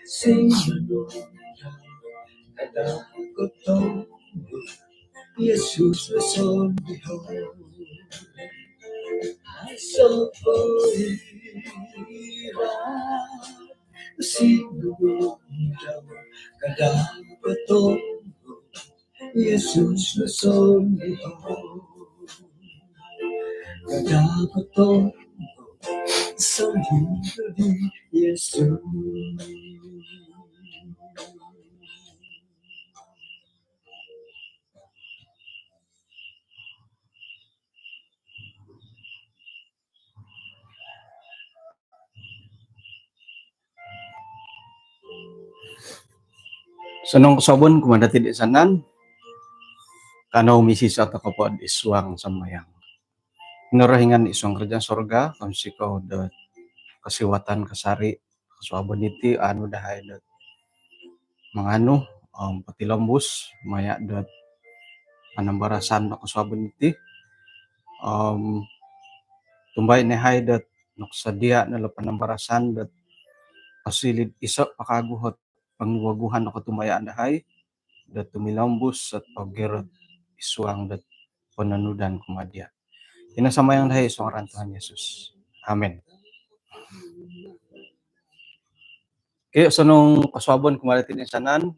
Senhor, cada botão, Jesus resolveu. Só poderá Senhor, cada botão, Jesus resolveu. Cada botão, sangue de Jesus. Sanong sabon kumanda tidak sanan, kanau misi sa takapod iswang samayang. Narahingan iswang kerja sorga, kamsi kau da kasiwatan kasari, kaswabon iti, anu dahay da manganu, patilambus, maya da anambarasan na kaswabon iti, tumbay nehay da naksadia na panambarasan da pasilid isa pakaguhot pangwaguhan ako tumayaan dahay, da tumilambus at paggerot iswang dat pananudan kumadya. Inasamayang dahay iswang rantuhan Yesus. Amen. Kaya sanong kaswabon kumalitin insanan,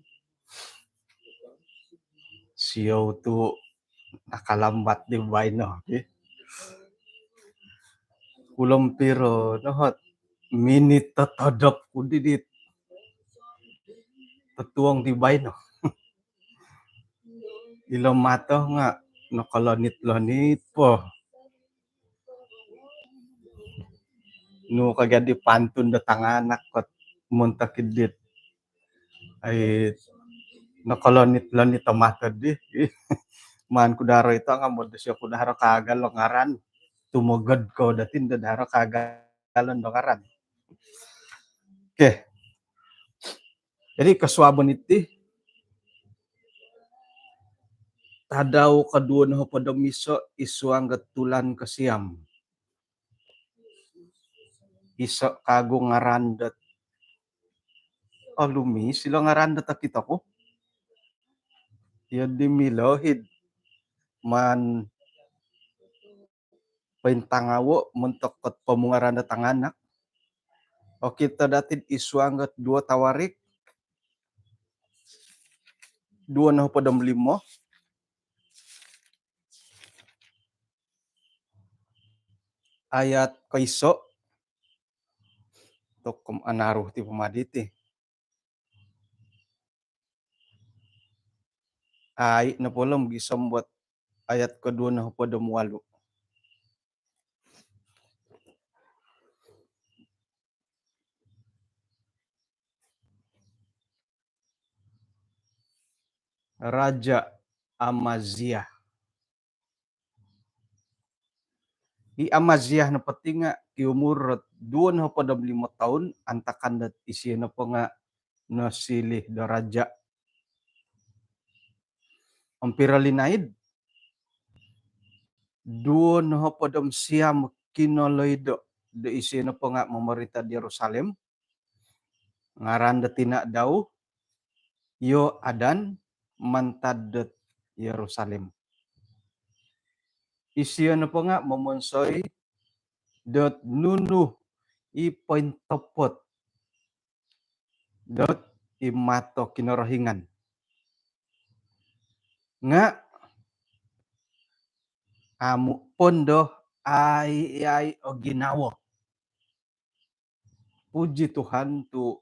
siyaw tu nakalambat di bay no. Okay? Kulam pero nohot minit tatadap ko didit tatuang di bay no. Ilang mata nga nakalonit-lonit po. No kagad di pantun da tanganak kot muntakidit ay nakalonit-lonit mata di. Man kudaro ito nga mo siya kudaro kagal ngaran. Tumugod ko datin dadaro kagalon ngaran. Okay. Jadi kaswabon iti tadaw kadua na padamiso iswang gatulan kasiyam. Isa kago ngarandat alumi sila ngarandat kita ko. Ya di milohid man paintangawo mentok pamungarandat tanganak. O kita datin iswang gat dua tawarik. Dua na padam limo. Ayat kaiso tokom anaruh ti pamaditi. Ay na polam gisambot ayat kedua na padam walu. Raja Amaziah. I Amaziah na pati nga kiumur 25 tahun antakan dat isi na po nga nasilih da raja. Ang piralinaid 25 siyam kinoloydo da isi na po nga mamarita di Jerusalem. Ngaran da tina daw yo adan mantadet Yerusalem. Isi na po nga mamonsoy dot nunu ipointopot dot imato kinorohingan. Nga amu pondo ay o ginawa. Puji Tuhan tu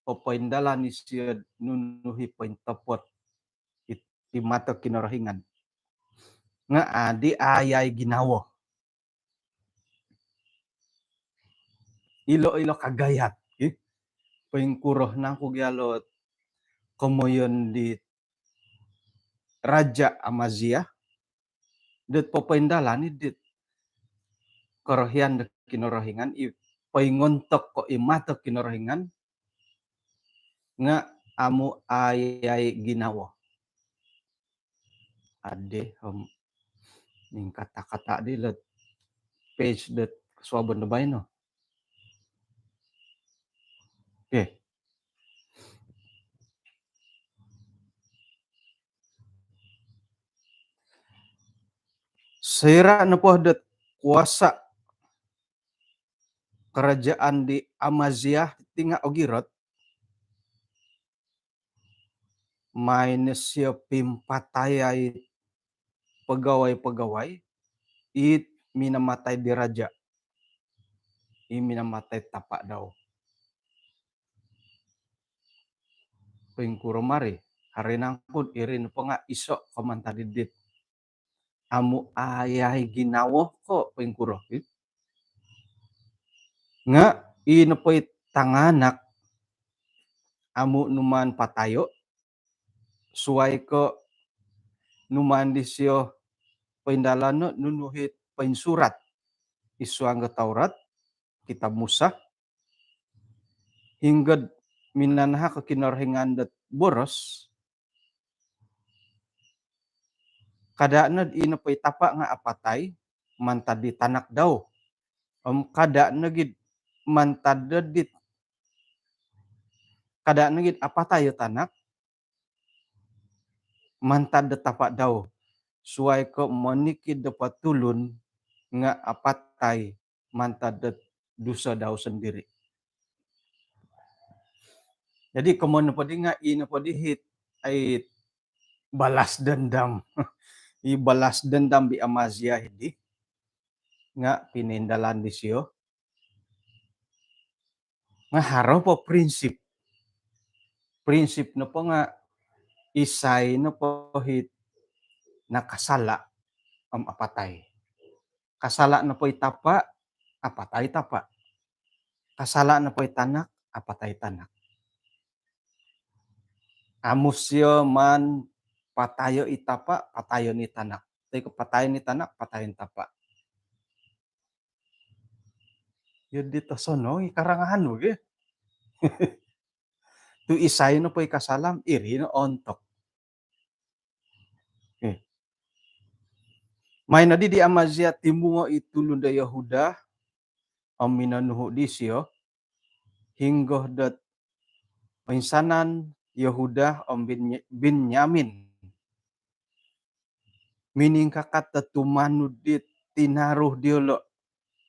papaindalan siya nunuhi pointopot imato kinorohingan. Nga adi ayay ginawa. Ilo kagayat. Pengkuroh na kugyalot komoyon di Raja Amaziah. Det papaindalan dit korohian de kinorohingan paingontok ko imato kinorohingan nga amu ayay ginawa. Ade ning kata-kata di let page det swabon na bay no. Okay. Seira na po dat kuasa kerajaan di Amaziah tinga ogirot minus siya pimpatayay pegawai-pegawai it minamatay di raja i minamatay tapak daw pengkuro mari hari nangkut irin po nga iso komantadidit amu ayay ginawo ko pengkuro nga inapoy tanganak amu numan patayo suway ko numan disyo paindalano nunuhit painsurat isuang Taurat kitab Musa hingga minanha ke kinorhingan dat boros kadana inapoy tapa nga apatay mantad di tanak daw kadana gid mantad dit kadana gid apatay tanak mantad de tapak daw suway ko monikid dapat tulun nga apatay mantad de dosa daw sendiri. Jadi kemana padi nga ina padi hit ay balas dendam. I balas dendam di Amazia hindi nga pinindalan di siyo. Nga haraw po prinsip. Prinsip na po nga isay na po hit nakasala ang apatay. Kasala na po itapa, apatay tapa. Kasala na po itanak, apatay tanak. Amusyo man patayo itapa, patayo ni tanak. Tayo patayo ni tanak, patayo ni tapa. Yun dito sono, ikarangahan mo ge. Tu isay no po ikasalam, iri no ontok. May na di Amazia timungo itulun da Yahuda, ang minanuho di siyo, hinggoh dat pinsanan Yahuda ang Binyamin. Mining kakata tumanud dit tinaruh diolo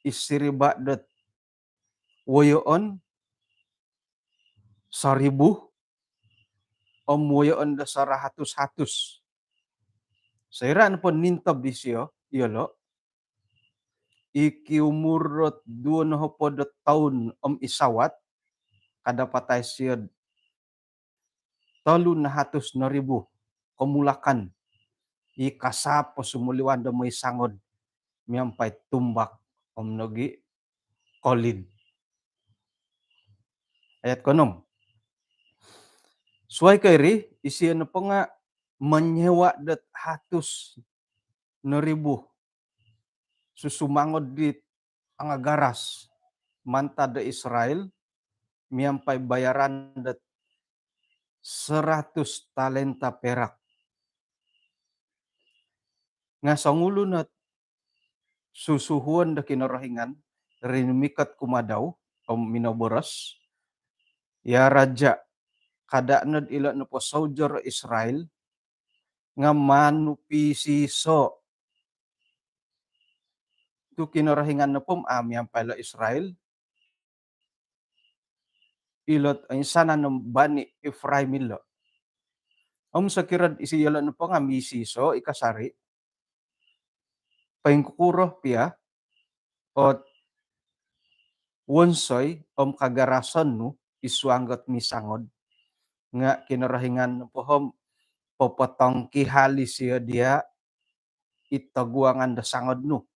isiriba dat woyoon 1,000 o woyoon da 100. Saira na po nintab di siyo, yolo, ikiumurot 2 taon isawat, kada patay siya 300,000 kumulakan. Ikasap po sumuliwan da may sangod miyampay tumbak nogi kolid. Ayat konom. Suway kayri, isiya na po nga manyewa dat 100,000 susumangod dit ang agaras manta da Israel miyampay bayaran dat 100 talenta perak. Nga sangulo na susuhuan da kinarahingan rinumikat kumadaw o minaboras ya raja kadaanad ila no po soldier Israel nga manupisiso tu kinarahingan na po amyang pala Israel ilot ay sana ng bani Ephraim ilo sa kirad isiyala no po nga misiso ikasari paingkukuro pia o wonsoy kagarason no isuanggot misangod nga kinarahingan no po popotong kihali siya dia itaguangan da sangod no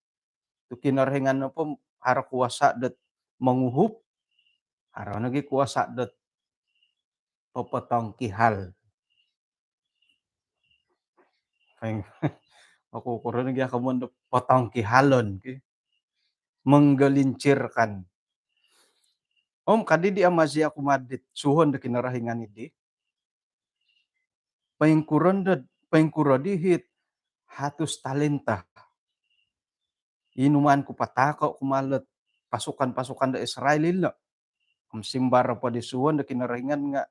tu kinarahingan no po hara kuasa dat manguhup hara nagi kuasa dat popotong kihal aku kurang nagi akamun potong kihalon menggelincirkan kadi di Amazia kumadit suhon da kinarahingan idi paingkuron dihit 100 talenta inuman ku patako kumalat pasukan-pasukan da Israel ilo simbar pa di suhon da kinarahingan nga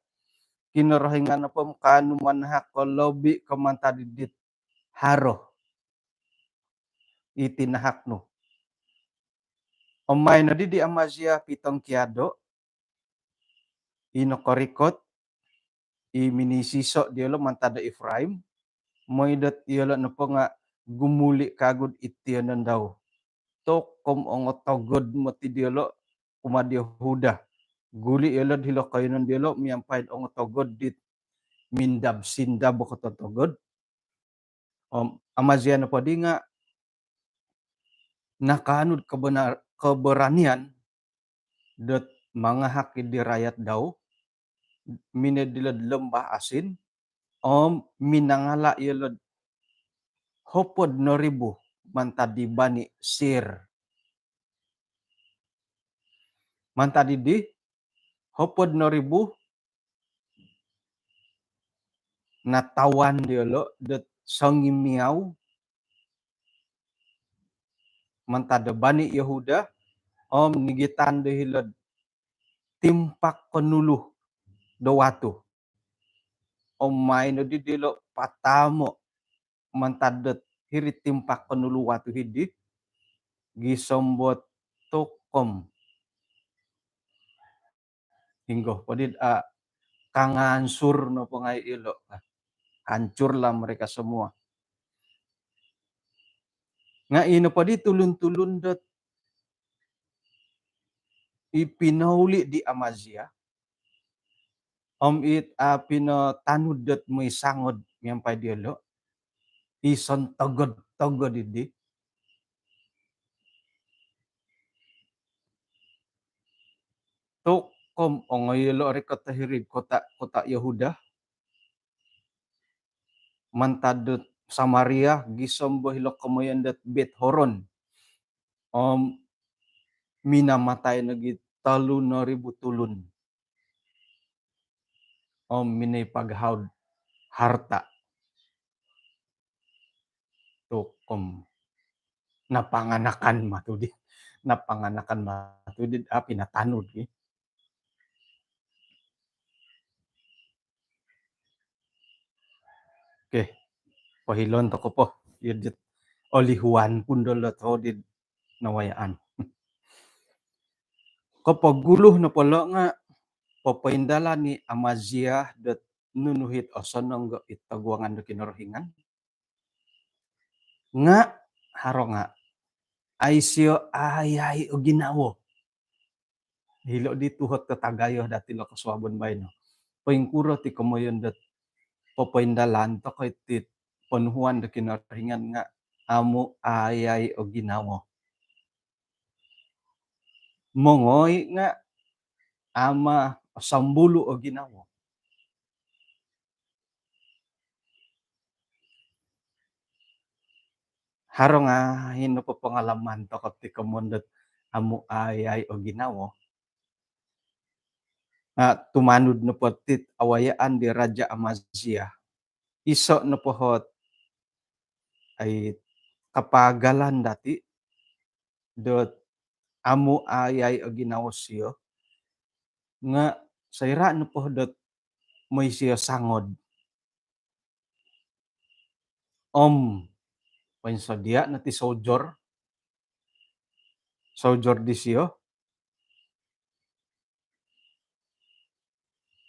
kinarahingan na po kanuman ha kolobi kamantadidit haro itinahak no. Omay no di Amazia pitong kiado, inokorikot, iminisiso diolo mantada Efraim, moidat iolo no po nga gumuli kagud itiyanan daw. Tokom ongo togod mo ti diolo kumadio Huda. Guli iolo dilo kayo ng diolo miyampay ongo togod dit mindab sindab ko togod. Amazia no po di nga nakaanud keberanian dat mga hakid di rakyat daw minedilad lembah asin minangala ilod hopod no ribu mantadi bani sir mantadi di hopod no ribu natawan diolo dat sangimiaw mantada bani Yehuda nigitan dehilod timpak penuluh do watu may no di dilo patamo mantadet hirit timpak penulu watu hidi gisombot tokom hinggo padid kangansur no pangay ilo hancurlah mereka semua nga ino pa di tulun-tulun dot ipinauli di Amazia it pinatanud dot may sangod yang pa dielo ison togod idi to ongayelo rikot tahirid kota Yehuda mantadut Samaria gisombo hilok kamayan dat Bet Horon minamatay nagit 3,000 tulun minay paghawd harta to napanganakan matudi pinatanud Okay, pahilon to ko po yun olihuan pundolot hodid nawayaan kapag guluh na pala nga papaindala ni Amazia dat nunuhit osonong itagwangan do kinorohingan nga haro nga ay siyo ayay o ginawo hilo di tuhot katagayo dati lo kaswabon bay no paingkuro ti kumoyon dat papaindalan to kay tit panuhuan do kinorohingan nga amo ayay o ginawo mongoy nga ama sambulo o ginawo haro nga hino po pangalaman to kat ti kamundot amo ayay o ginawo tumanud no po tit awayaan di Raja Amazia iso no pohot ay kapagalan dati dot amo ayay o ginawo siyo nga sayra no po dot may siyo sangod pansadia na ti sojor di siyo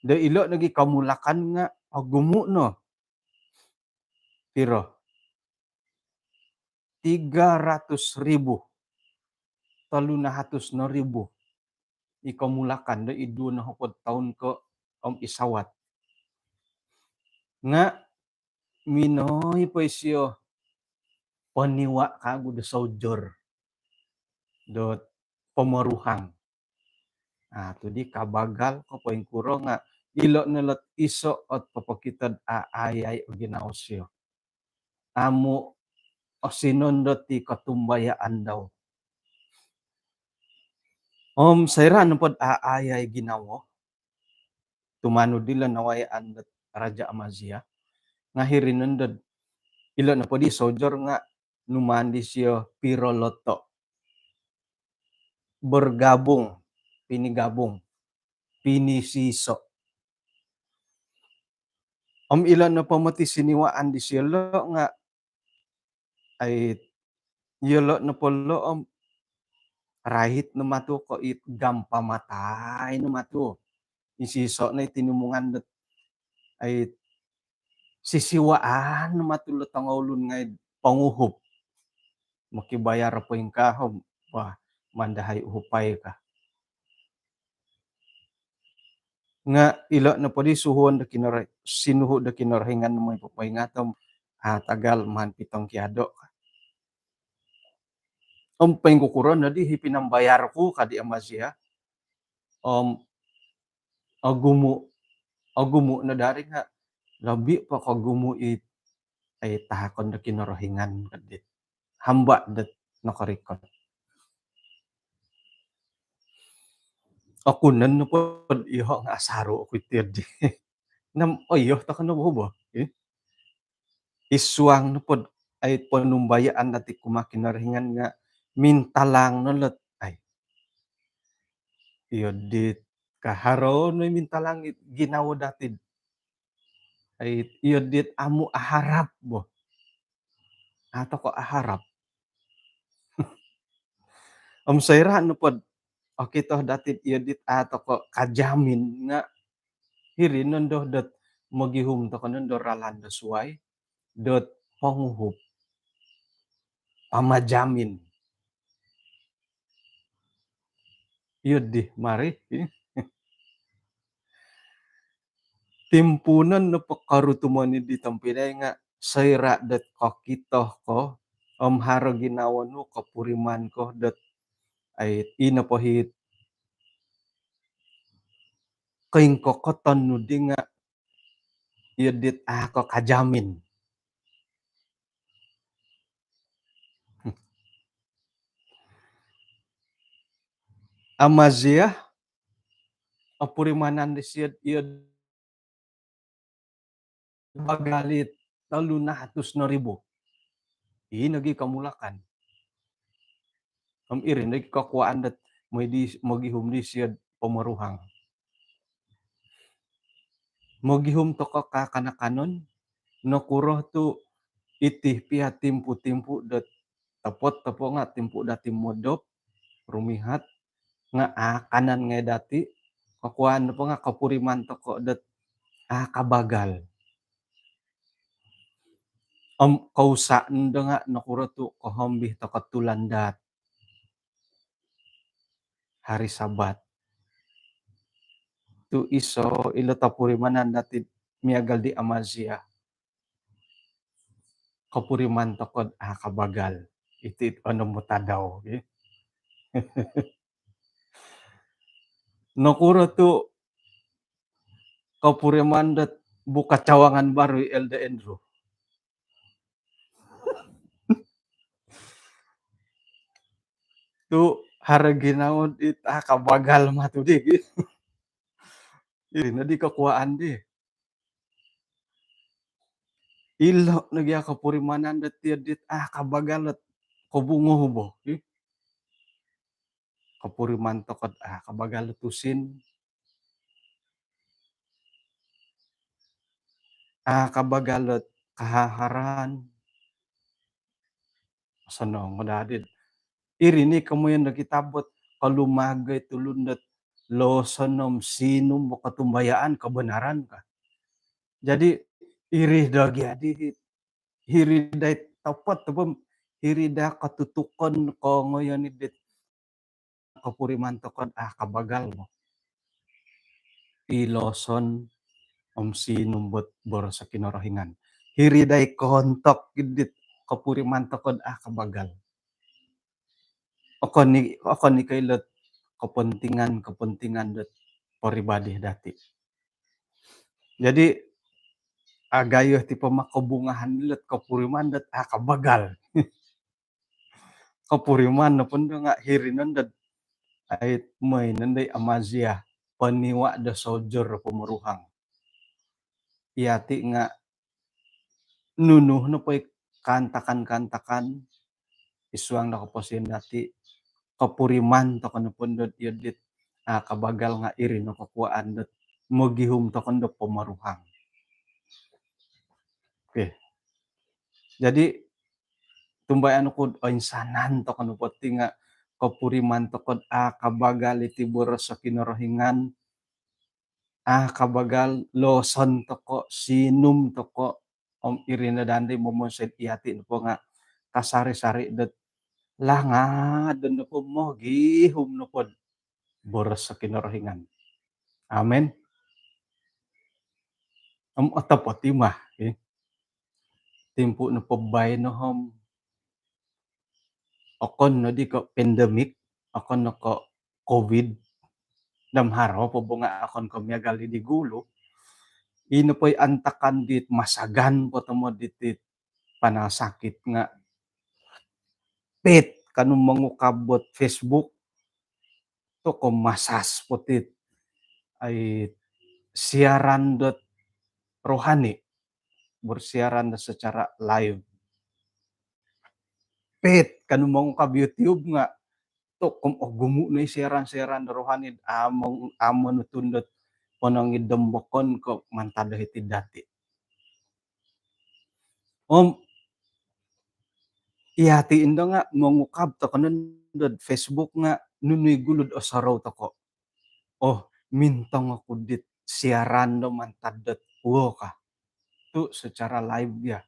da ilo nagi kamulakan nga agumuno pero 300,000 300,000 ikamulakan da idu na hukod taon ko isawat nga minoy pa siyo paniwa kago da sojor dot pamaruhang to di kabagal ko po kuro nga ilo nalat iso at papakitad ayay o ginaosyo amo o sinundot ti katumbayaan daw sayra no pod ayay ginawo tumano dila nawayaan dat Raja Amazia nga hirinundod ilo na po di sojor nga numandi siyo piroloto bergabung pinisiso ilan na pamati siniwaan di siyo nga ay Ielo na polo rahit na matu ko it gampamatay na matu. Isiso na itinumungan dat ay sisiwaan na matulot ang ulun ngay panguhop. Makibayar po yung kahom. Wah, mandahay uhupay ka. Nga ilo na po di suhuan da sinuho da kinarahingan mo ipapay nga tom tagal man pitong kiado. Peng kukuron na di hipinambayar ko kadi amasya. Agumo agumo na dari nga labi pa kagumo it ay tahakon da kinarahingan kadit. Hamba dat nakarikot. Ako nan no po iho nga asaro ko itirdi. Nam oyo ta kano ba? Iswang no pod ay panumbayaan nati kumakinarhingan nga mintalang no lot ay iyo dit kaharo no mintalang ginawa dati ay iyo dit amu aharap bo ato ko aharap sayra no pod okay to dati iyo dit ato ko kajamin nga hiri nondo dot magihum to kanon do ralanda suway dot panguhup pamajamin iyo di mari timpunan no pakarutuman di tampinay nga sayra dat kakitoh ko haro ginawa no kapuriman ko dat ay inapahit kain kokoton no di nga yadit ako kajamin. Amazia apurimanan di siyad iyad bagalit 300,000. Nagi kamulakan. Irin nagi kakuaan dat magihum di siyad pamaruhang. Magihum to ka kakanakanon nakuroh tu itih pia timpu-timpu dat tapo nga timpu dati modop rumihat nga kanan nga dati kakuan po nga kapuriman to ko dat kabagal. Kausa ndo nga nakuro tu kahambih to katulandat hari Sabat. Tu iso ilo tapurimanan dati miagal di Amazia. Kapuriman to ko kabagal. Iti ano mo tadaw. Okay? Nakuro tu kapuriman dat buka cawangan baru Elda Andrew. Tu haraginaon it kabagal matu di. Iri na di kakuaan di. Ilo nagya kapurimanan dat dit kabagalat kabungo hubo. Kapuriman to kad kabagalatusin. Kabagalat kahaharan. Sano madadid. Iri ni kamuyan nakitabot kalumagay tulundat losanom sinum makatumbayaan kebenaran ka. Jadi iri dagi adi hiri day tapat tapom hiri da katutukan ko ngayon dit kapuriman to kad kabagal mo. Iloson sinum bot boro sa kinarahingan. Hiri day kontok gidit kapuriman to kad kabagal. Ako ni kailot kepentingan dat pribadi dati. Jadi gayuh ti pamakabungahan nilat kapuriman dat kabagal. Kapuriman na pun nga hirinan dat ay may nanday Amazia paniwa da soldier pamaruhang. Iyati nga nunuh na po kantakan iswang nakaposin dati kapuriman to kano pundot yadit kabagal nga iri no kakuaan dat magihum to kando pamaruhang. Okay. Jadi Tumbayan ko insanan to kanu poti nga kapuriman to kod kabagal iti boros sa kinorohingan, kabagal loson to ko, sinum to ko, irinadanday momonsed iyati po nga kasari-sari det langad no po mo gihom no pod boros sa kinorohingan. Amen. Atapoti mah, timpo no pabay no okon no di ko pandemic, okon no ko COVID, damharaw po bunga akon ko miagali di gulo, ino po'y antakan dit masagan po tamo ditit panasakit nga pet kanong mangukabot Facebook to ko masas putit ay siaran dot rohani, bersiaran na secara live. Pet kanong mangukab YouTube nga to kung gumu na siaran-siaran na rohani amon no tundot ponong idembokon ko mantada iti dati. Ihatiin daw nga mangukab to kanon dod Facebook nga nunoy gulod o saraw to ko. Oh, mintang ako dit siaran no mantadet wo ka. Tu secara live ya.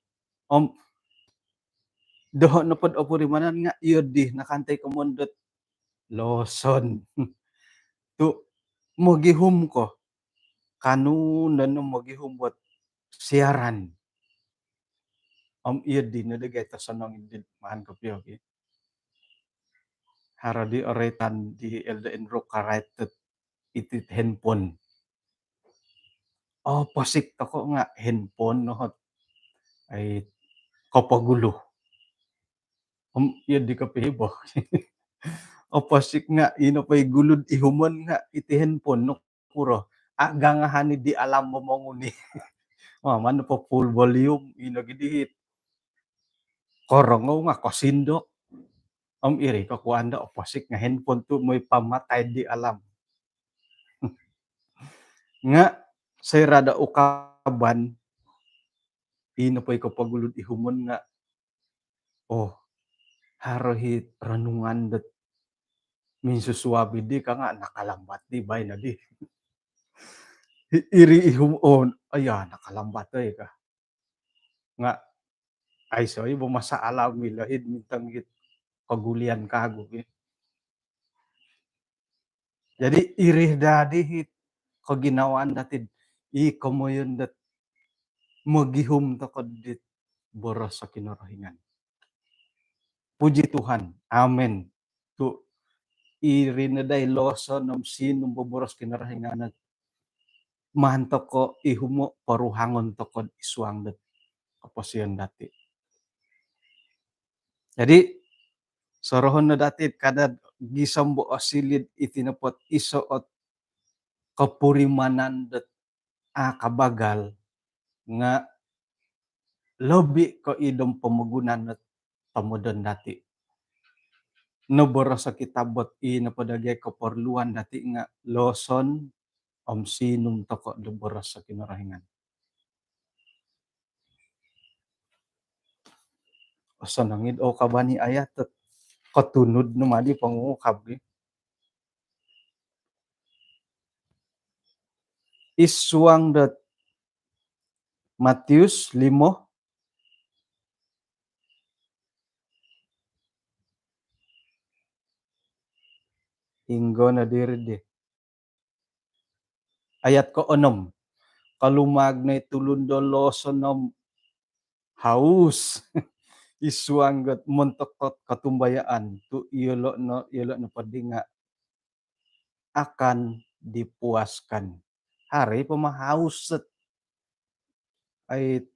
Doho na pod opurimanan nga iyo di nakantay ko mondot loson. Tu mogihum ko kanunan no mogihum bot siaran. Iyo di nadagay ta sanang indid maan ko piyo. Haradi oretan di LDN ro karaitet iti handphone. Pasik ako nga handphone no ay kapagulo. Yun di kapihibo. Pasik nga ino pa'y gulod ihuman nga iti handphone no puro aga nga hani di alam mo manguni. Mano pa full volume ino gidihit. Korongaw nga kasindok. Iri kakuanda pasik nga handphone to mo'y pamatay di alam. Nga say rada ukaban ino pa'y kapagulod ihuman nga harohit ranungan dat minsuswabi di ka nga nakalambat di bay na di. Iri ihumon nakalambat ay ka. Nga ay soy bumasa alam milahid mintang git kagulian kago. Jadi irih dadi hit kaginawaan datid komoyon dat magihum to kadit boros sa kinorohingan. Puji Tuhan. Amen. Tu irinaday loson ng sinong boboros kinarahingan mahanto ko ihumo paruhangon to kod iswang dat kaposian dati. Jadi sorohon na dati kada gisambo asilid itinapot isoot kapurimanan dat kabagal nga lobi ko idom pamagunan at pamudan dati. Naboro sa kitabot napadagay kaporluan dati nga loson sinum toko luboros sa kinarahingan. Sanangid kabani ayat at katunod numadi pangungukab. Iswang dat Matius 5 hinggo na diridi. Ayat ko 6. Kalumag na itulundo losonom haus. Iswanggat montokot katumbayaan tu iyolo no padinga akan dipuaskan. Hari pamahaus ay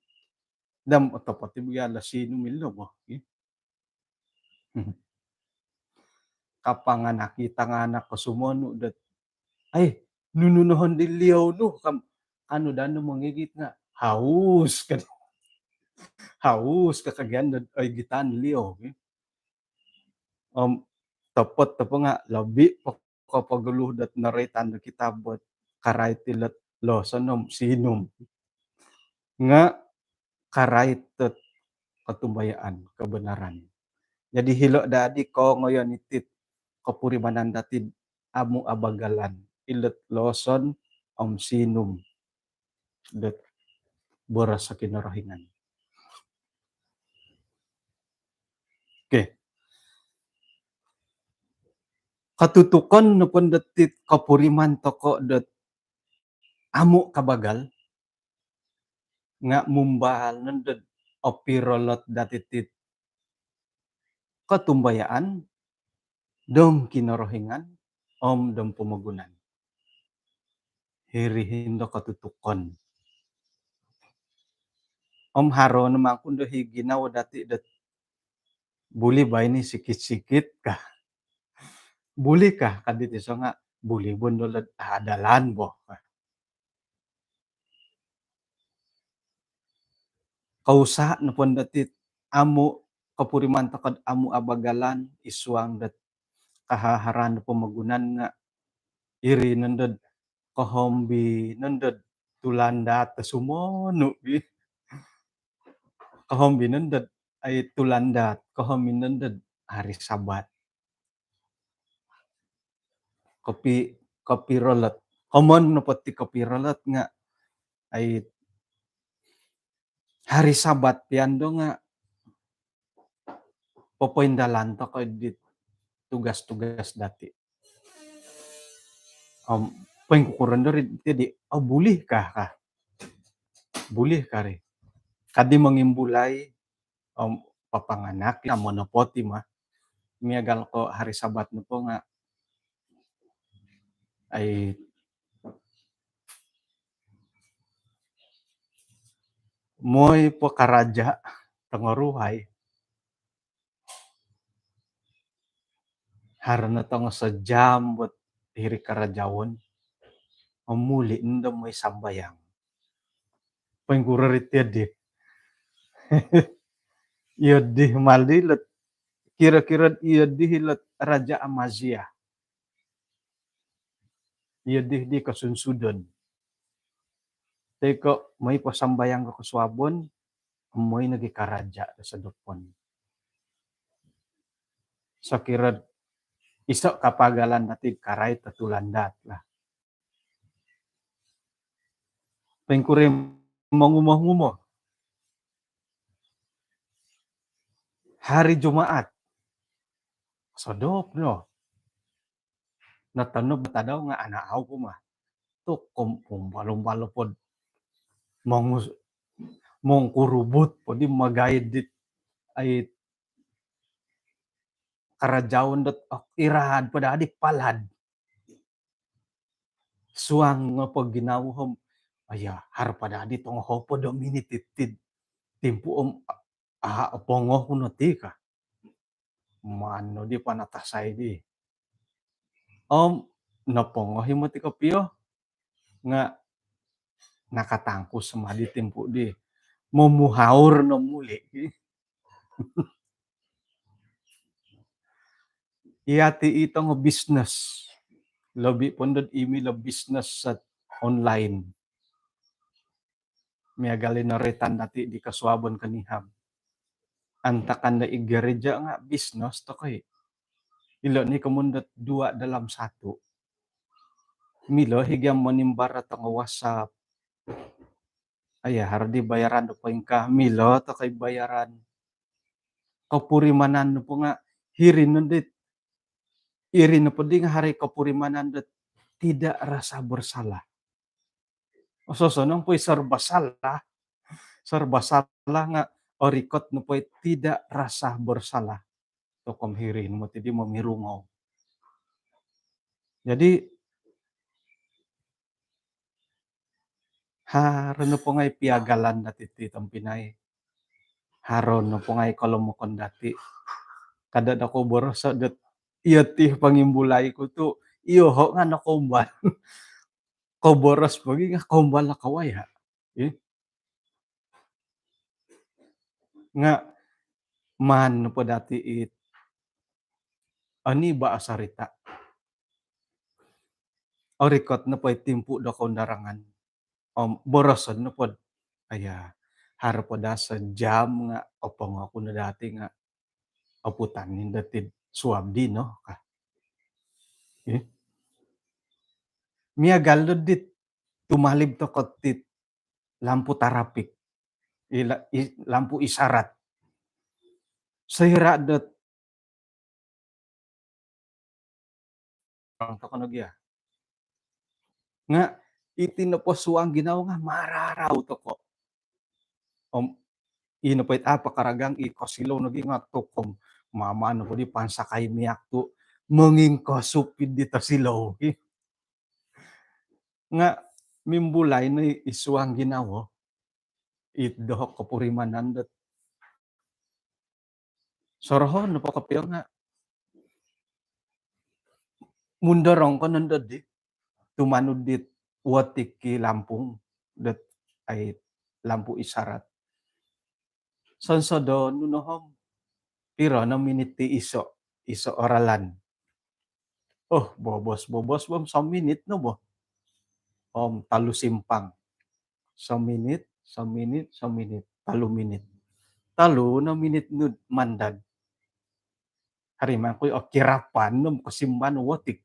dam otopati biyala sino milo mo. Kapanga nakita nga anak ko sumono dat ay nununohon di liyaw no ano dano mangigit nga haus ka haus kakagyan ay gitan liyaw. Tapot tapo nga labi kapaguluh dat naretan na kitabot karay tilat losonom sinum nga karay tet katumbayaan kebenaran. Jadi hilo dadi ko ngoyon itit kapurimanan dati amu abagalan ilet loson om sinum det boras sa kinorohingan. Oke, katutukon no pun detit kapuriman toko det amu kabagal nga mumbahal nended opirolot datitit katumbayaan dong kinorohingan om dong pemagunan. Hirihindo katutukon. Om haro namang kundo higinaw dati det buli ba ini sikit-sikit kah? Buli kah kadit iso nga buli bundolod adalan bo. Kausa no pun datit amu kapuriman takad amu abagalan iswang dat kahaharan no pemagunan nga iri nended kahombi nended tulanda tasumono bi kahombi nended ay tulanda kahombi nended hari Sabat. Kopi kopi rolet. Komon no pati kopi rolet nga ay hari Sabat piando nga popoindalan to ko di tugas-tugas dati. Poin kukuran dari jadi bulih kah? Bulih kari. Kadi mengimbulai papanganak na monopoti mah. Miagal ko hari Sabat no po nga ay moy po karaja tengoruhay harana tong sejam buat hiri karajawon muli ndo moy sambayang. Poin kurerit di. Iya di malilet kira-kira iya dihilet Raja Amazia. Iya di kasunsudon. Teko may pasambayang ko kuswabon, moy nagi karaja sa dupon. So kira iso kapagalan natin karay tatulandat lah. Pengkurim mengumoh-ngumoh. Hari Jumaat. Sodop no. Natano batadaw nga anak ako mah. To kumpung balong-balo pod mong kurubut po di magayad dit ay karajawon dot irahad pada adik palad. Suang nga pag ginawom aya har pada adik tong hopo do minititid timpu pongo kuno ti ka. Mano di panatasay di. Napongohi mo ti kapio nga nakatangkus sama di timpu di. Mumuhaur no muli. Iyati itong business. Lobi pondod imi lo business sa online. Miagali na retan dati di kaswabon kaniham. Antakan na igereja nga business to kay. Ilo ni kumundot 2 dalam 1. Milo higyam manimbar at ang WhatsApp. Aya hardi bayaran do ka milo to kay bayaran. Kapurimanan no po nga hirin no dit. Irin no po di nga hari kapurimanan dit tidak rasa bersalah. Sosonon po'y serba salah nga orikot no po'y tidak rasa bersalah. To hirin mo tidi mo mirungaw. Jadi haron no po ngay piagalan dati ti tampinay. Haron no po ngay kolomokon dati. Kada ko boros sa dat iya ti pangimbulay ko to iyo ho nga nakomban. Ko boros pagi nga kombal na kawaya. Nga man no po dati ani ba asarita. Orikot no po'y timpu do kondarangan. Boroson no po. Aya, haro po da sa jam nga opong ako na dati nga Aputan nindatid suabdi no ka eh, miagalod dit tumalib tokot tit lampu tarapik, lampu isyarat. Sira det orang tokono gia, nga iti napusuan ginawa nga mararaw toko. Om inapait pakaragang ikosilaw na gi nga tukom mamano ko di pansakay miyak tu mangingkasupid dita silaw. Nga mimbulay na isuang ginawa itdohok kapurimanan dat sorohon napakapiyo nga mundarong ko nandad di tumanod dit watik ki lampung dat ay lampu isyarat. Sansodo nunohom piro na minit ti iso oralan. Oh, bobos bom 1 minit no bo. Talu simpang. 1 minit, 1 minit, 1 minit, 3 minit. Talu na minit nud mandag. Hariman ko kirapan no kasimban watik.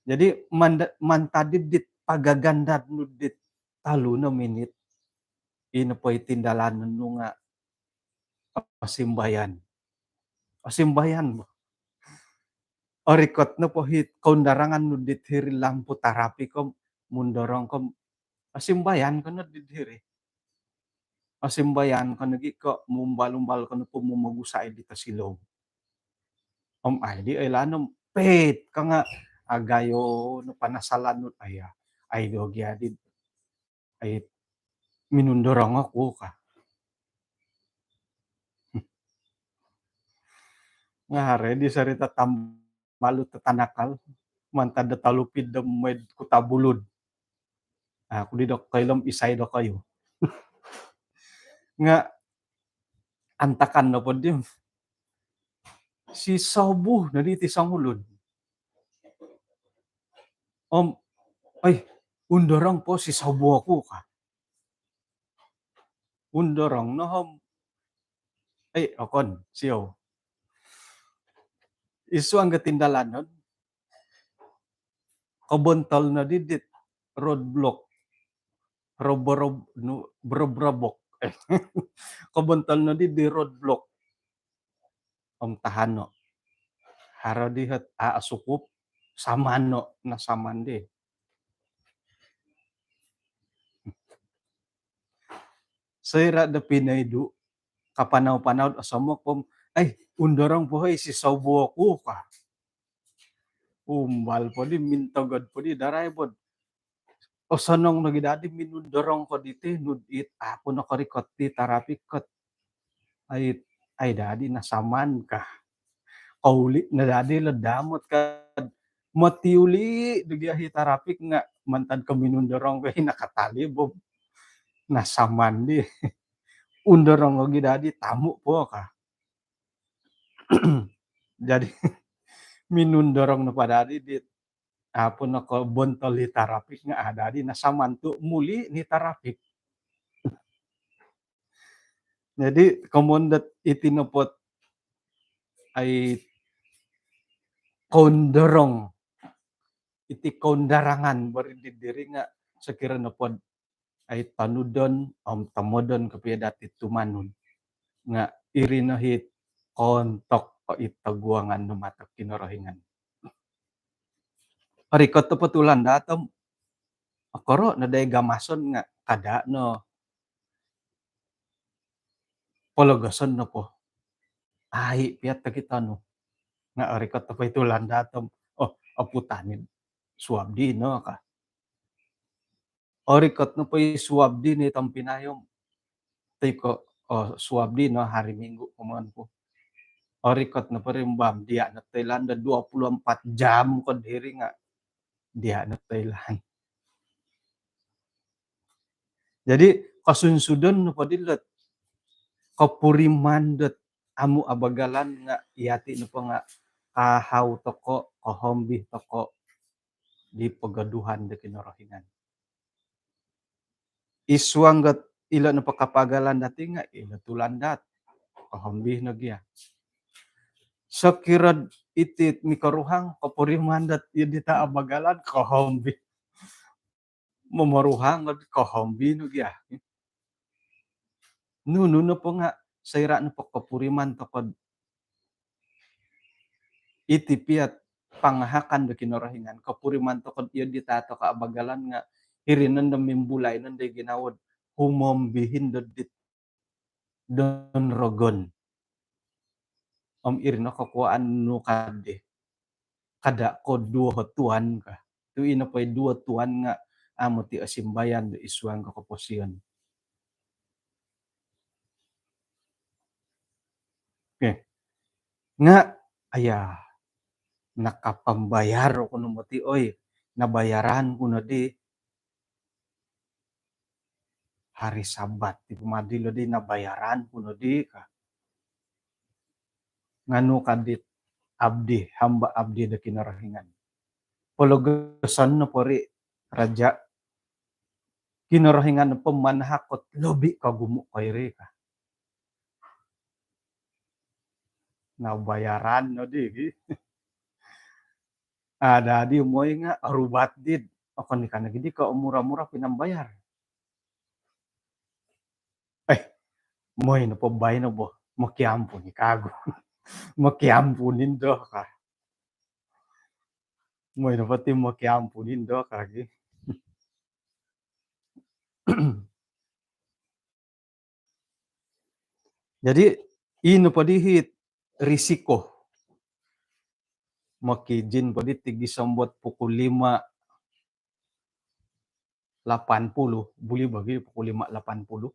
Jadi mantadid dit pagagandad nud dit talu na minit. Ino po itindalan no nga pasimbayan. Pasimbayan mo. Orikot no po hit kaundarangan no dit hiri lampu tarapi ko mundorong ko pasimbayan ko no dit hiri. Pasimbayan ko nagi ko mumbal-umbal ko no po mumagusay dito silong. Ay di ay lanom pet ka nga agayo no panasalan no ay dogi adid ay minundorong ako ka. Nga hare di sarita malu tatanakal mantada talupid da med kutabulod. Aku di dok kailom isay do kayo. Nga antakan na po dim. Si Sabu na di ti Sangulod. Ay, undorong po si Sabu ako ka. Undorong no ay akon siyo. Isu ang gatindalanon. Kabontol na didit roadblock. Brobrabok. Kabontol na di roadblock. Tahano. Haro dihat aasukup samano na samandi. Sira da pinaydu kapanaw-panaw asamo pom ay undorong po ay si Saubo ako ka. Umbal po di mintagad po di daray po. O sanong nagidadi minundorong ko diti nudit ako nakarikot di tarapikot. Ay dadi nasaman ka. Kauli na dadi ladamot ka. Matiuli dugiahi tarapik nga mantad ka minundorong ko nakatali bo. Nasaman di. Undorong ko gidadi tamu po ka. Jadi minundorong na padadi dit apon ako bontol ni tarapik nga adadi nasaman tu muli ni tarapik. Jadi komondat itinupot ay kondorong iti kondarangan bari diri nga sakira na pod ay tanudon tamodon kapiya dati tumanon nga iri na hit kontok o itaguangan no matak kinorohingan. Parikot to patulan datom akoro na day gamason nga kada no pologason no po. Ay piyat kita no nga arikot to patulan datom aputanin suabdi no ka. Orikot no pa'y suabdi ni itong pinayong. Tay ko, suabdi no, hari Minggu kuman po. Orikot na pa rin bam, diya na Thailand, 24 jam ko diri nga. Diya na Thailand. Jadi, kasunsudan no pa dilat. Kapuriman dat amu abagalan nga iyati no pa nga kahaw toko, kahombi toko di pagaduhan da kinorohingan. Iswanggat ila na pakapagalan dati nga ila tulandat. kahambih na giya. Sakirad iti mikaruhang kapurimandat dita abagalan kahambih. Mamaruhang kahambih no giya. Nuno po nga sayra no po kapuriman tokod iti piat pangahakan da kinarahingan kapuriman tokod iyo dita to kaabagalan nga hirinan da mimbulay nan day ginawad humombihin da dit don rogon. Irina kakuaan no kade kada ko duo tuan ka. Tu ina pa'y duo tuan nga amo ti asimbayan do isuang kakaposyon. Okay. Nga, nakapambayar ko no mo ti oy, nabayaran ko na di hari Sabat ti pumadilo di nabayaran ko na di ka. Ngano kadit abdi, hamba abdi da kinarahingan. Pologasan no pori raja kinarahingan no pamanhakot lobi kagumo kay re ka. Nabayaran no di. Dadi moy nga arubat did. Ako ni kanag di ka mura-mura pinambayar. Moy no pabay no bo. Makiampo ni kago. Makiampo nindo ka. Moy no pati makiampo nindo kagi. Jadi ino pa dihit risiko. Makijin pa di tigi sambot pukul 5.80 buli bagi pukul 5.80.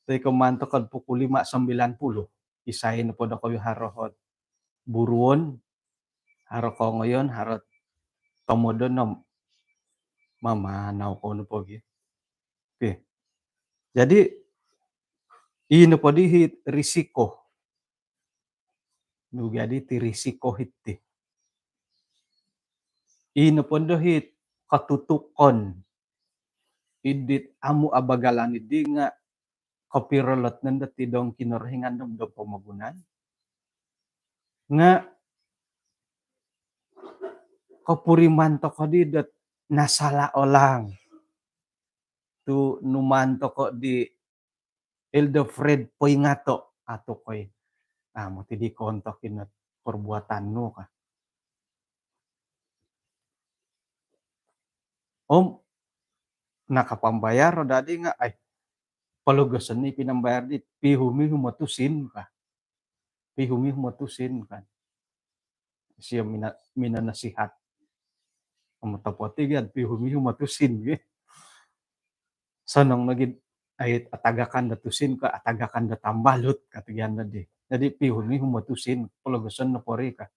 Tay kumanto kad pukul 5.90 isahin po da kayo harohot buruon haro ko ngayon harot tomodo na mamanaw ko no po gi. Okay. Jadi ino pa dihit risiko. Nugadi ti risiko hitti. Ino po dihit katutukon. Idit amu abagalan idi nga kapirolot nanda ti dong kinarhingan dong pamagunan. Nga kapurimanto ko di dat nasala olang. Tu numanto ko di Eldofred Poingato ato koy. Mo ti di kontok inat perbuatan no ka. Nakapambayar dadi nga palugasan ni pinambayar dit pihumi humatusin ka. Pihumi humatusin ka. Siya minanasihat. Matapoti gad pihumi humatusin ge. Sanong nagid ay atagakan datusin ka atagakan da tambalot katigyan na di. Jadi pihumi humatusin palugasan na pori ka.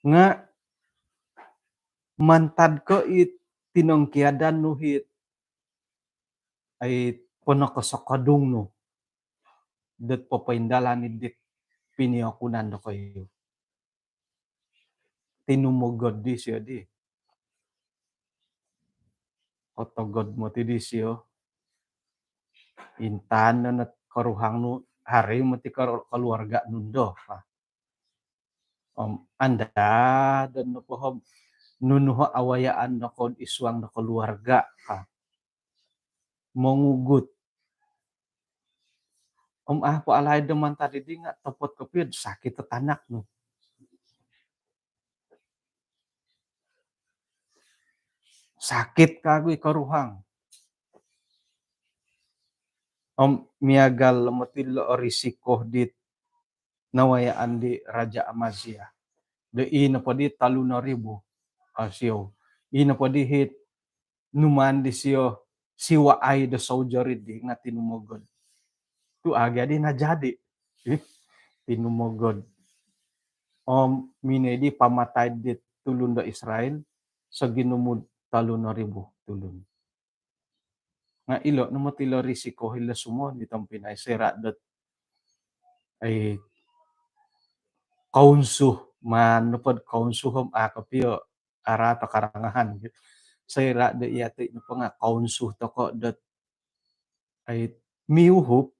Nga mantad ko it tinongkiadan no hit ay panakasakadong no. Dat papaindalan ni dit piniakunan na kayo. Tinumugod di siya di. Otogod mo ti di siya. Intan na karuhang no hari mo ti kaluarga nundo. Anda dan no po nunuho awayaan na kon iswang na keluarga ka. Mengugut. Po alay deman tadi di nga topot kopid sakit tetanak no. Sakit kagoy karuhang. Miagal matilo risiko dit nawayaan di Raja Amazia. De ina pa di 3,000 siyo. Ina pa di hit numan di siyo siwa ay the soldier di nga tinumugod. Tu aga di na jadi. Tinumugod. Minedi pamatay di tulun da Israel sa ginumud 3,000 tulun. Nga ilo no matilo risiko hila sumo ditong Pinay sira dat ay kaunsuh manupod kaunsuhom akapiyo arata karangahan. Sira da iyati no pa nga kaunsuh to ko dat ay miuhup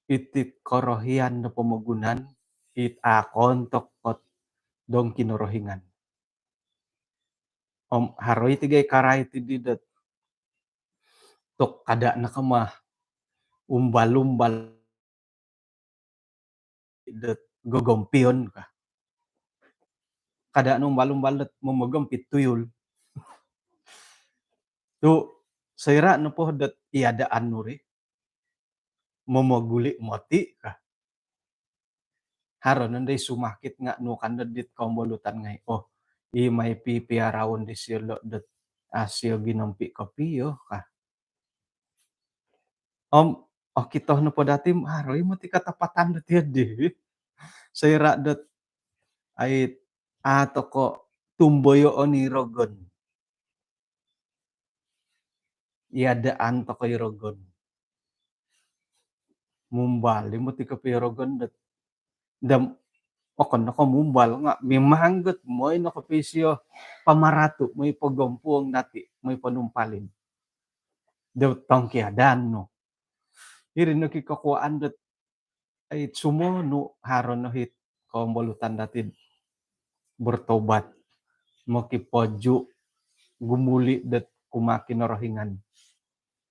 iti korohian na pamagunan it akon tokot dong kinorohingan. Om haroy ti gay karay ti didet tok kada na kamah umbal-umbal det gogompion ka. Kada na umbal-umbal det mamagam tuyul. Tu sayra na po det iadaan nuri mamaguli moti ka. Haron nanday sumakit nga no kanda dit kombolutan ngay. Oh, i may pipiarawon di siya lo det asyo ginompi kapiyo ka. Kitoh na po dati haroy mo ti katapatan det yadi. Sayra det ay ato ko tumboyo oni rogon. Iadaan to koy rogon. Mumbal mo ti kapiyo rogon det dam okon ako mumbal nga mimangget mo'y nakapisyo pamarato mo'y pagompuong dati mo'y panumpalin. Daw tangkiadan no. Iri nakikakuan dat ay sumo no haron no hit kombolutan dati bertobat makipodyo gumuli dat kumakin norohingan.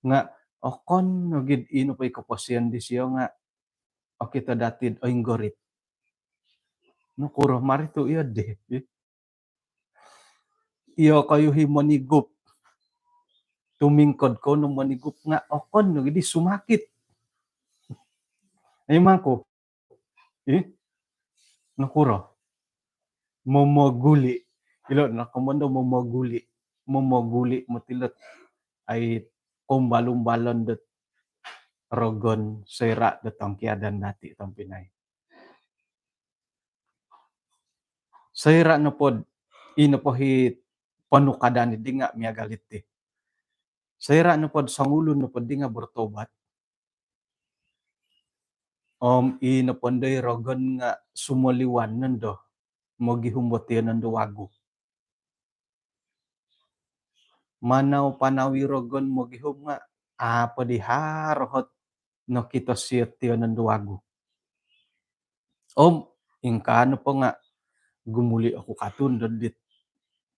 Nga okon no gid ino pa'y kaposian di siya nga o kita dati oing gorit. No kuro marito iya de. Iyo kayo himonigup. Tumingkod ko no manigup nga okon no gidi sumakit. Ay ko. Nakuro. Momoguli. Ilo nakamando momoguli. Momoguli motilot ay kumbalumbalon det rogon sera detong kiadan dati tong Pinay. Sera no pod ino po hit panukadan di nga miagalit ti. Sera no pod sangulon no pod di nga bertobat. Ino ponday rogon nga sumoliwan nando mogihumbot yan nando wago. Manaw panawi rogon mogihum nga apa di harohot no kita siyat yan nando wago. Ingkano po nga gumuli ako katun dit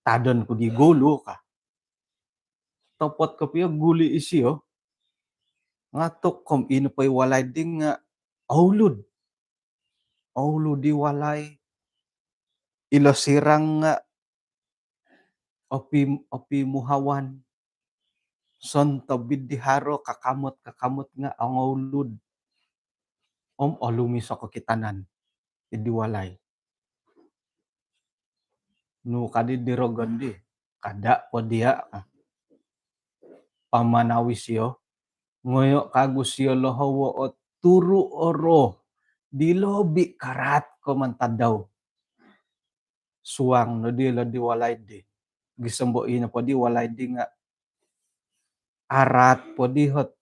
tadan ko di golo ka. Topot ko piyo guli isiyo. Nga kom ino pa'y walay ding nga aulud. Aulud di walay. Ilo sirang nga opi muhawan. Son tabid di haro kakamot nga ang aulud. Alumis ako kitanan. Idi walay. No kadid di rogon di. Kada po dia. Pamanawi siyo. Ngoyo kagus siyo lohawo o turu oro. Di lobi karat ko mantadaw. Suwang no di lo di walay di. Gisambo ina po di walay di nga. Arat po di hot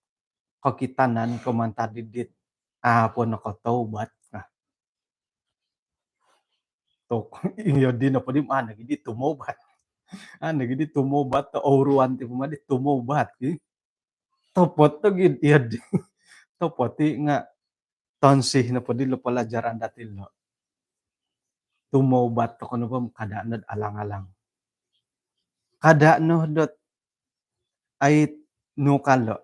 kakitanan ko mantadidit. Po nakataubat ka. Iyo di na po di nagidi tumobat. Nagidi tumobat to oruan ti pumadi tumobat. Topot to gid iya di. Topot ti nga tonsih na po di lo palajaran dati lo. Tumobat to kuno po kada nad alang-alang. Kada no dot ay nukalo.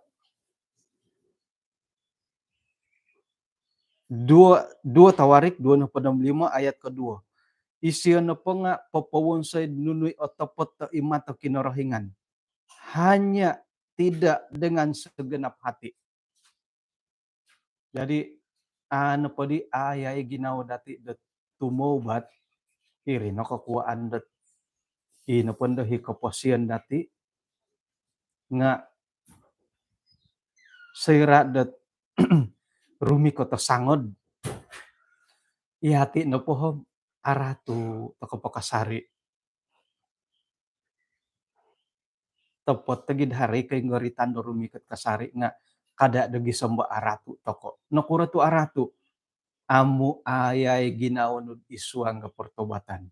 Dua Tawarik 2:65 ayat kedua. Isiyo na po nga papawon sa nunuy o tapot to imato kinorohingan. Hanya tidak dengan segenap hati. Jadi ano po di ayay ginawa dati dat tumobat iri no kakuaan dat ino po do hikaposian dati nga sayra dat rumi ko to sangod. Ihati no po hom aratu to kapakasari. Topot tagid hari kay ngoritan do rumikat kasari nga kada dagi samba aratu toko. Nakura tu aratu. Amu ayay ginaunod isuang nga pertobatan.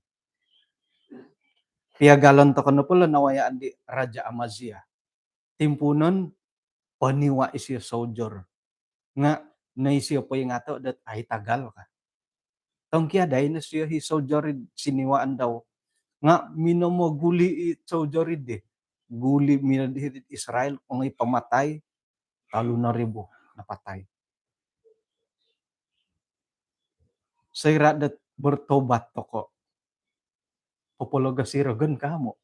Piagalon to kono pula nawayaan di Raja Amazia. Timpunon paniwa isyo soldier nga naisyo po yung ato dat ay tagal ka. Tong kia day na siya hi soldier siniwaan daw nga minomo guli it soldier de. Guli minadihit Israel kung ipamatay talo na ribo napatay. Sayra dat bertobat toko. Popologas sirogon kamo.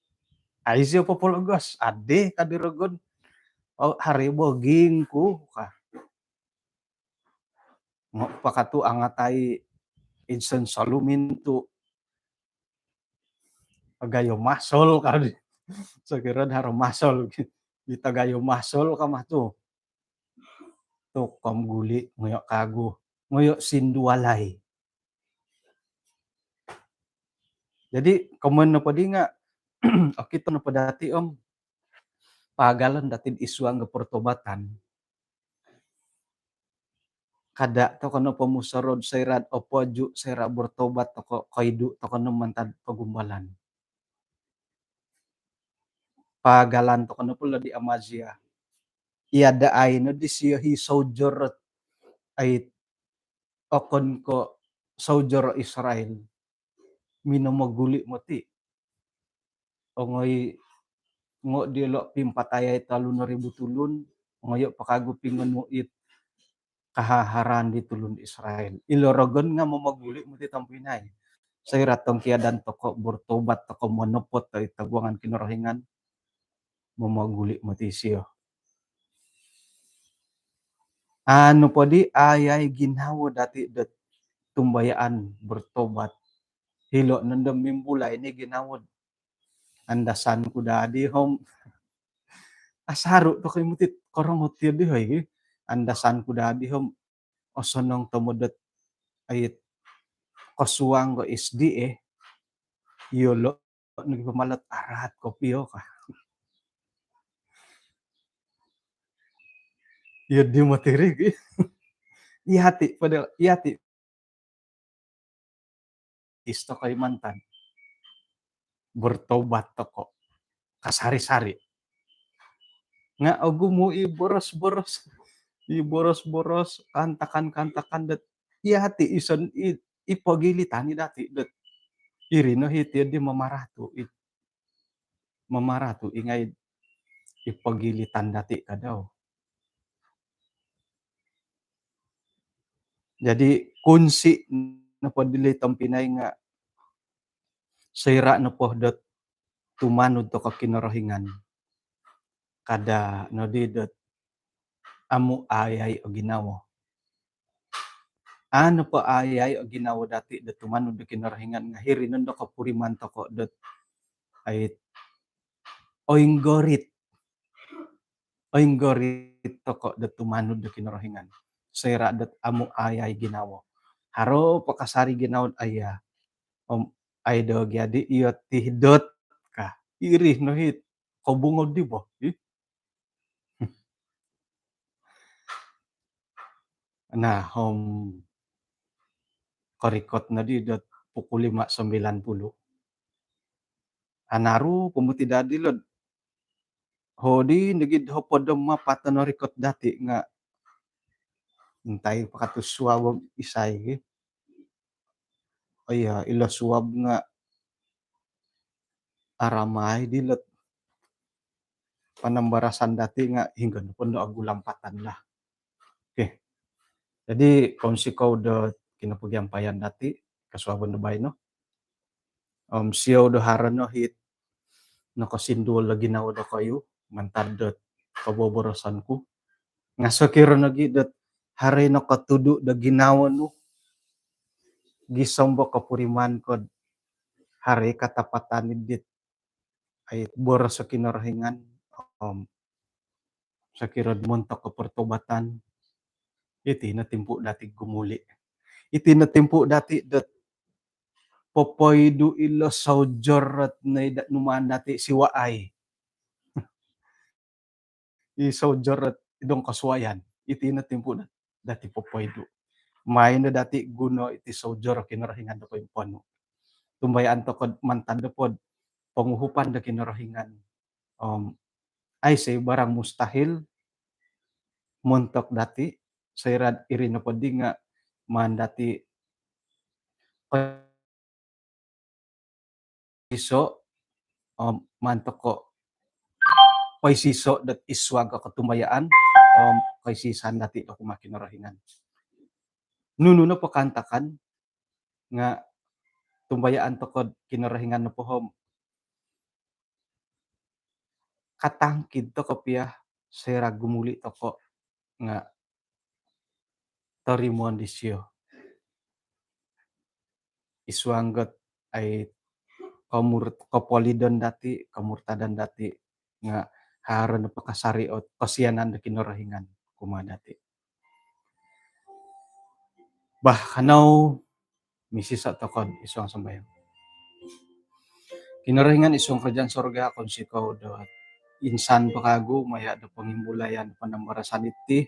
Ay siya popologas. Ade kadirogon. O haribo gingku ka. Ngo pakatu angatay insan salumintu agayo masol kadi. Sakiran haro masol. Kita gayo masol ka mah tu. Tu kom guli ngoyo kagu. Ngoyo sindualay. Jadi komen na padi nga kita na padati om pagalan datin isuang nga pertobatan. Kada to kono pemusarod sayrat opoju sayra bertobat toko kaidu to kono mantad pagumbalan. Pagalan to kono pula di Amazia. Iada ay no di siya hi soldier ay okon ko soldier Israel. Minomaguli mo ti. O ngoy ngo dilo pimpatayay talo na ribu tulun. Ngoyo pakagupingan mo it kahaharan di tulun Israel. Ilorogon nga mamaguli mo ti tampinay. Sayrat tong kiadan toko bertobat toko monopot ay taguangan kinorohingan. Mamaguli mo ti siya. Ano po di ayay ginawa dati dat tumbayaan bertobat. Hilo nandang mimbulay ni ginawad. Andasan ko dadi hom. Asaro to kay mutit korong hotir di hoy. Andasan ko dadi hom. Osonong tomodat ayit kosuang ko SD Yolo nagpamalat arat kopyo ka. Yun di matirig. Ihati pada ihati isto kay mantan. Bertobat toko. Kasari-sari. Nga ogu mo iboros-boros. Iboros-boros kantakan-kantakan dat ihati ison ipagilitan ni dati dat iri no hiti di mamaratu mamaratu ingay ipagilitan dati ka daw. Jadi kunsi na padili tampinay nga sayra na po dat tumanod to ka kinorohingan kada no di dat amu ayay o ginawa. Ano po ayay o ginawa dati dat tumanod do kinorohingan nga hirinon do kapuriman to ko dat ay oinggorit to ko dat tumanod do kinorohingan. Sayra dat amu ayay ginawa. Haro pakasari ginawa aya ay do gyadi iyo tihdot ka. Iri no hit. Kabungod di ba? Nah, karikot na di dat pukul 5:90. Anaru pumuti dadi lod. Hodi nagid hopod mapatan rikot dati nga entay pakatuswawag isay. Aya ila suwab nga aramay dilot panambarasan dati nga hinggan pun do agulampatan lah. Okay. Jadi konsiko do kinapagyampayan dati kaswabon do bay no. Siyaw do haran no hit nakasindol lagi na do kayo mantad dot kaboborosan ko. Nga sakiro nagi dot hari nakatudu da ginawa no. Gisombo kapuriman ko hari katapatan dit ay boros sa kinarahingan sa kirod montok kapertobatan iti natimpo dati gumuli. Iti natimpo dati dat popoydu ilo soldier at na numan dati siwaay. I soldier at idong kaswayan. Iti natimpo dati popoydu. May na dati guno iti soldier kinarahingan do ko yung pono. Tumbayaan to kod mantado pod panguhupan da kinarahingan. Ay say barang mustahil montok dati sairad iri na podi nga mandati iso mantok ko paisiso dat iswag ka katumbayaan kaisisan dati ako makinarahingan. Nuno na pakantakan nga tumbayaan to kod kinarahingan no pohom katangkid to kopya sera gumuli to ko nga tarimon disyo iswanggot ay kapolidon dati kamurtadan dati nga haron na pakasariot pasianan na kinarahingan kuma dati. Bah kanaw misisa to kod iswang sambayang. Kinarahingan iswang kerjaan sorga kon sikaw dot insan pakago maya do pangimbulayan panambarasan iti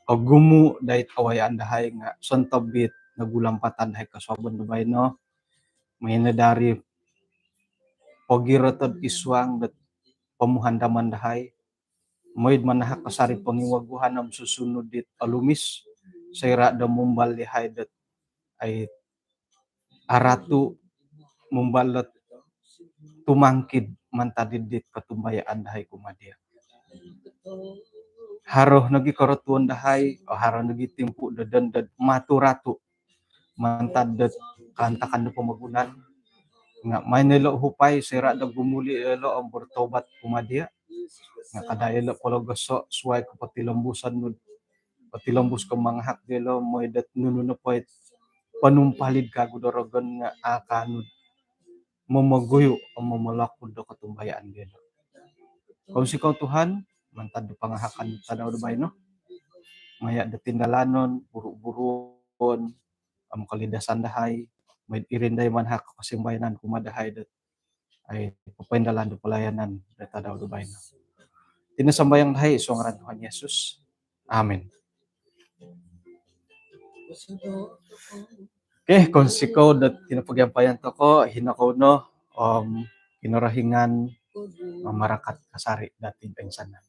gumu dahit awayaan dahay nga sontabit nagulampatan dahay kaswabon dabay no may nadari pagiratod iswang dat pamuhandaman dahay moid manahak kasari pangiwaguhan am susunod dit alumis sayra da mumbal dihay dat ay aratu mumbalot tumangkid mantadidit katumbayaan dahay kumadia. Haroh nagi karatuan dahay o haroh nagi timpu dadan dad maturatu mantadet kantakan do pamagunan nga may nilo hupay sira da gumuli lo ang bertobat kumadia nga kadayelo palogaso suway ko patilambusan no patilambus ko manghak dilo moy dat nununo poit panumpalid kago dorogon nga akanud mamaguyo o mamalakod do katumbayaan dilo. Kung sikaw Tuhan mantad do pangahakan tanaw dabay no maya da tindalanon buru-buruon am kalidasan dahay may irinday manhak kasimbayanan kumadahay dat ay papaindalan do pelayanan data daw dabay no. Tinasambayang dahay isong ngaran Tuhan Yesus. Amen. Okay, kung sikaw dat kinapagyampayan to ko hinakaw no kinarahingan mamarakat kasari dati pensanan.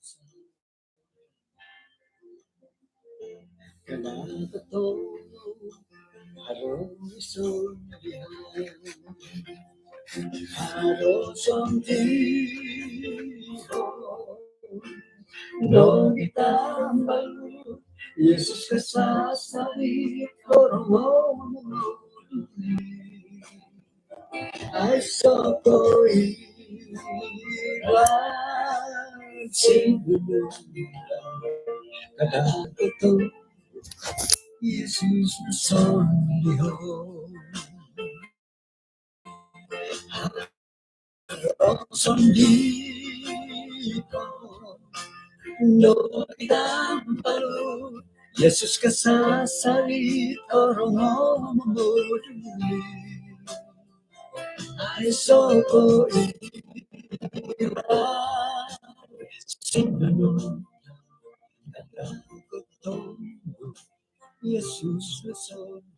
No itambal Yesus kasasali korong ay sokoy siguro kadagito Yesus nasondiho sondito no itambal Yesus kasasali korong ay sokoy siguro kadagito Yesus nasondiho